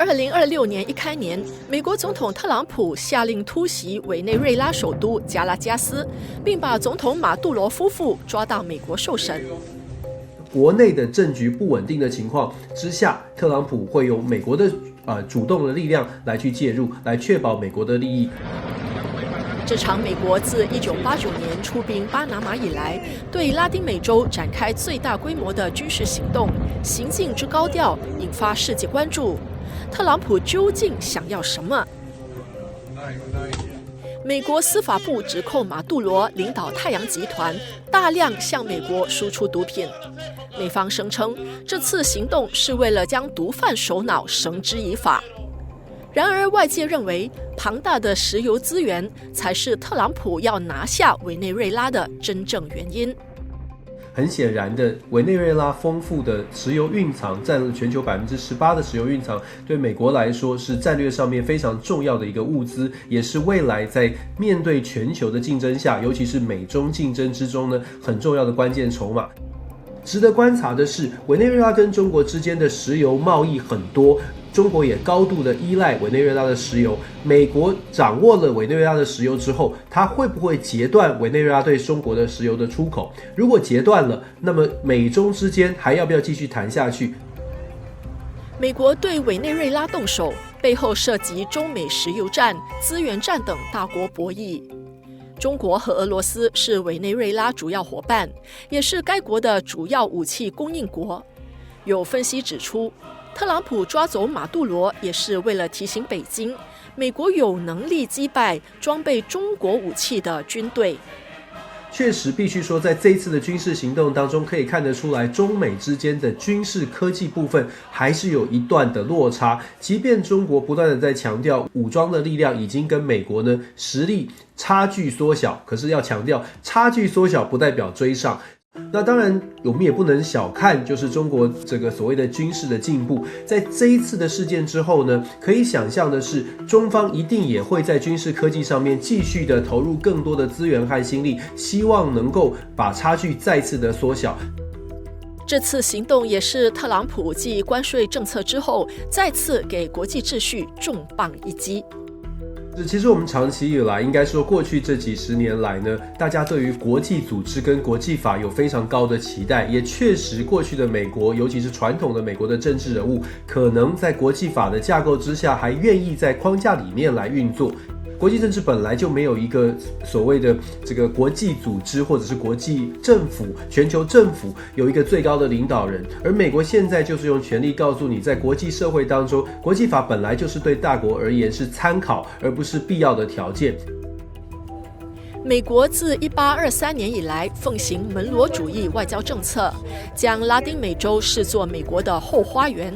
2026年一开年，美国总统特朗普下令突袭委内瑞拉首都加拉加斯，并把总统马杜罗夫妇抓到美国受审。国内的政局不稳定的情况之下，特朗普会用美国的主动的力量来去介入，来确保美国的利益。这场美国自1989年出兵巴拿马以来，对拉丁美洲展开最大规模的军事行动，行径之高调引发世界关注。特朗普究竟想要什么？美国司法部指控马杜罗领导太阳集团大量向美国输出毒品。美方声称，这次行动是为了将毒贩首脑绳之以法。然而，外界认为庞大的石油资源才是特朗普要拿下委内瑞拉的真正原因。很显然的，委内瑞拉丰富的石油蕴藏占了全球18%的石油蕴藏，对美国来说是战略上面非常重要的一个物资，也是未来在面对全球的竞争下，尤其是美中竞争之中呢，很重要的关键筹码。值得观察的是，委内瑞拉跟中国之间的石油贸易很多，中国也高度的依赖委内瑞拉的石油。美国掌握了委内瑞拉的石油之后，它会不会截断委内瑞拉对中国的石油的出口？如果截断了，那么美中之间还要不要继续谈下去？美国对委内瑞拉动手，背后涉及中美石油战、资源战等大国博弈。中国和俄罗斯是委内瑞拉主要伙伴，也是该国的主要武器供应国。有分析指出，特朗普抓走马杜罗也是为了提醒北京，美国有能力击败装备中国武器的军队。确实必须说，在这一次的军事行动当中，可以看得出来，中美之间的军事科技部分还是有一段的落差。即便中国不断的在强调武装的力量已经跟美国呢实力差距缩小，可是要强调差距缩小不代表追上。那当然，我们也不能小看，就是中国这个所谓的军事的进步。在这一次的事件之后呢，可以想象的是，中方一定也会在军事科技上面继续的投入更多的资源和心力，希望能够把差距再次的缩小。这次行动也是特朗普继关税政策之后，再次给国际秩序重磅一击。其实我们长期以来，应该说过去这几十年来呢，大家对于国际组织跟国际法有非常高的期待，也确实过去的美国，尤其是传统的美国的政治人物，可能在国际法的架构之下，还愿意在框架里面来运作。国际政治本来就没有一个所谓的这个国际组织或者是国际政府、全球政府有一个最高的领导人，而美国现在就是用权力告诉你，在国际社会当中，国际法本来就是对大国而言是参考，而不是必要的条件。美国自1823年以来奉行门罗主义外交政策，将拉丁美洲视作美国的后花园。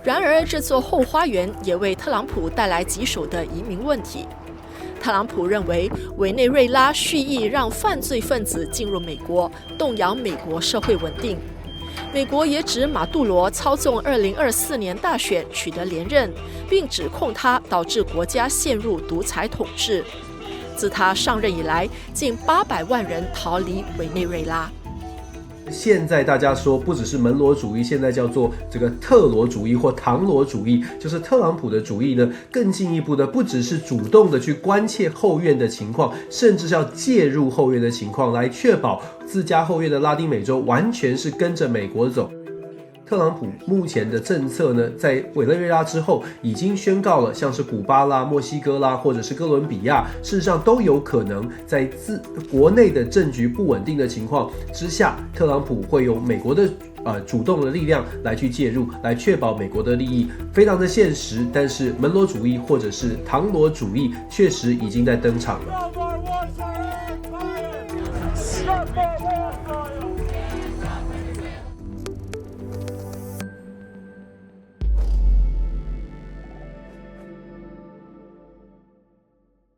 然而，这座后花园也为特朗普带来棘手的移民问题。特朗普认为，委内瑞拉蓄意让犯罪分子进入美国，动摇美国社会稳定。美国也指马杜罗操纵2024年大选取得连任，并指控他导致国家陷入独裁统治。自他上任以来，近800万人逃离委内瑞拉。现在大家说不只是门罗主义，现在叫做这个特罗主义或唐罗主义，就是特朗普的主义呢，更进一步的不只是主动的去关切后院的情况，甚至是要介入后院的情况，来确保自家后院的拉丁美洲完全是跟着美国走。特朗普目前的政策呢，在委内瑞拉之后已经宣告了，像是古巴啦、墨西哥啦，或者是哥伦比亚，事实上都有可能在国内的政局不稳定的情况之下，特朗普会用美国的主动的力量来去介入，来确保美国的利益，非常的现实。但是门罗主义或者是唐罗主义确实已经在登场了。